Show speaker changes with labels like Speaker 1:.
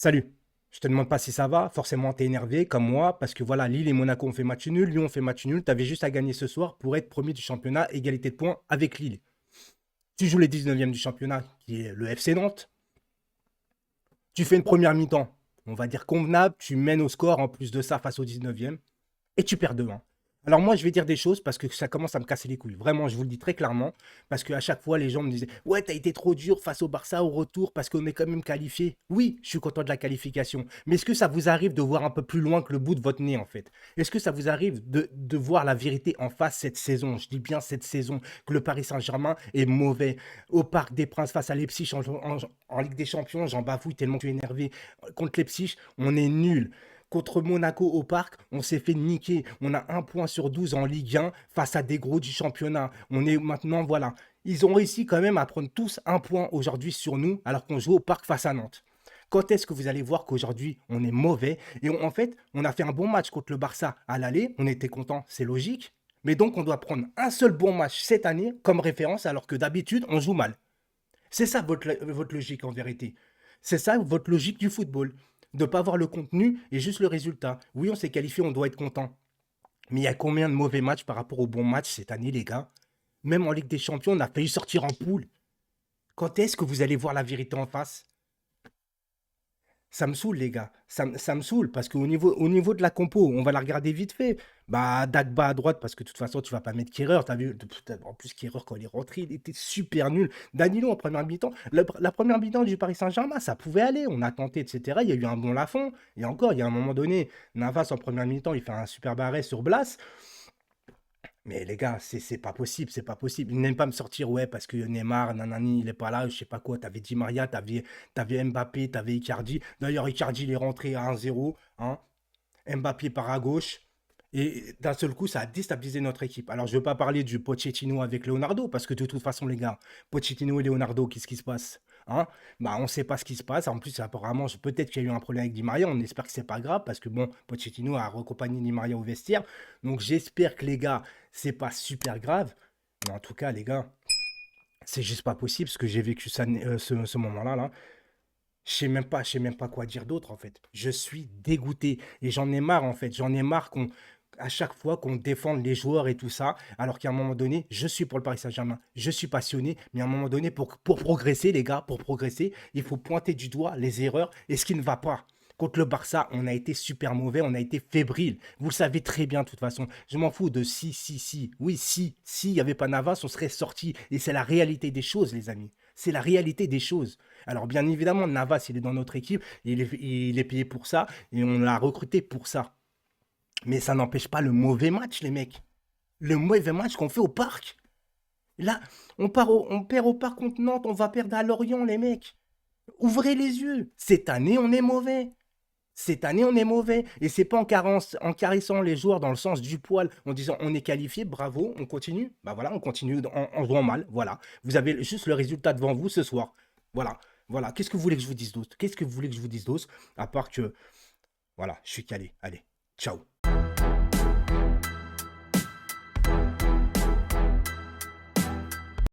Speaker 1: Salut. Je te demande pas si ça va. Forcément, tu es énervé comme moi parce que voilà, Lille et Monaco ont fait match nul, Lyon ont fait match nul. Tu avais juste à gagner ce soir pour être premier du championnat, égalité de points avec Lille. Tu joues les 19e du championnat, qui est le FC Nantes. Tu fais une première mi-temps, on va dire convenable. Tu mènes au score en plus de ça face au 19e et tu perds 2-1. Alors moi, je vais dire des choses parce que ça commence à me casser les couilles. Vraiment, je vous le dis très clairement. Parce qu'à chaque fois, les gens me disaient, ouais, t'as été trop dur face au Barça au retour parce qu'on est quand même qualifié. Oui, je suis content de la qualification. Mais est-ce que ça vous arrive de voir un peu plus loin que le bout de votre nez, en fait? Est-ce que ça vous arrive de voir la vérité en face cette saison? Je dis bien cette saison, que le Paris Saint-Germain est mauvais. Au Parc des Princes face à Leipzig en Ligue des Champions, j'en bafouille tellement que je suis énervé. Contre Leipzig, on est nul. Contre Monaco au Parc, on s'est fait niquer. On a un point sur 12 en Ligue 1 face à des gros du championnat. On est maintenant, voilà. Ils ont réussi quand même à prendre tous un point aujourd'hui sur nous, alors qu'on joue au Parc face à Nantes. Quand est-ce que vous allez voir qu'aujourd'hui, on est mauvais? Et en fait, on a fait un bon match contre le Barça à l'aller. On était content, c'est logique. Mais donc, on doit prendre un seul bon match cette année comme référence, alors que d'habitude, on joue mal. C'est ça votre logique en vérité. C'est ça votre logique du football. De ne pas voir le contenu et juste le résultat. Oui, on s'est qualifié, on doit être content. Mais il y a combien de mauvais matchs par rapport aux bons matchs cette année, les gars? Même en Ligue des Champions, on a failli sortir en poule. Quand est-ce que vous allez voir la vérité en face? Ça me saoule, les gars. Ça me saoule parce qu'au niveau de la compo, on va la regarder vite fait. Bah, Dagba à droite, parce que de toute façon, tu vas pas mettre Kerrer. T'as vu, en plus, Kerrer, quand il est rentré, il était super nul. Danilo en première mi-temps. La première mi-temps du Paris Saint-Germain, ça pouvait aller. On a tenté, etc. Il y a eu un bon Lafond. Et encore, il y a un moment donné, Navas en première mi-temps, il fait un super arrêt sur Blas. Mais les gars, c'est pas possible, c'est pas possible. Ils n'aiment pas me sortir, ouais, parce que Neymar, nanani, il est pas là, je sais pas quoi. T'avais Di Maria, t'avais Mbappé, t'avais Icardi. D'ailleurs, Icardi, il est rentré à 1-0, hein. Mbappé part à gauche. Et d'un seul coup, ça a déstabilisé notre équipe. Alors, je ne veux pas parler du Pochettino avec Leonardo, parce que de toute façon, les gars, Pochettino et Leonardo, qu'est-ce qui se passe? Hein? Bah, on ne sait pas ce qui se passe. En plus, apparemment, peut-être qu'il y a eu un problème avec Di Maria. On espère que c'est pas grave, parce que bon, Pochettino a raccompagné Di Maria au vestiaire. Donc, j'espère que les gars, c'est pas super grave. Mais en tout cas, les gars, c'est juste pas possible, ce que j'ai vécu ce moment-là, là. Je sais même pas quoi dire d'autre en fait. Je suis dégoûté et j'en ai marre en fait. J'en ai marre qu'on à chaque fois qu'on défende les joueurs et tout ça, alors qu'à un moment donné, je suis pour le Paris Saint-Germain, je suis passionné, mais à un moment donné, pour progresser, les gars, pour progresser, il faut pointer du doigt les erreurs et ce qui ne va pas. Contre le Barça, on a été super mauvais, on a été fébrile. Vous le savez très bien, de toute façon. Je m'en fous de si. Oui, si il n'y avait pas Navas, on serait sorti. Et c'est la réalité des choses, les amis. C'est la réalité des choses. Alors, bien évidemment, Navas, il est dans notre équipe, il est payé pour ça, et on l'a recruté pour ça. Mais ça n'empêche pas le mauvais match, les mecs. Le mauvais match qu'on fait au parc. Là, on perd au parc contre Nantes, on va perdre à Lorient, les mecs. Ouvrez les yeux. Cette année, on est mauvais. Cette année, on est mauvais. Et c'est pas en caressant les joueurs dans le sens du poil, en disant on est qualifié, bravo, on continue. Bah voilà, on continue en jouant mal. Voilà. Vous avez juste le résultat devant vous ce soir. Voilà. Voilà. Qu'est-ce que vous voulez que je vous dise d'autre? Qu'est-ce que vous voulez que je vous dise d'autre? À part que, voilà, je suis calé. Allez, ciao.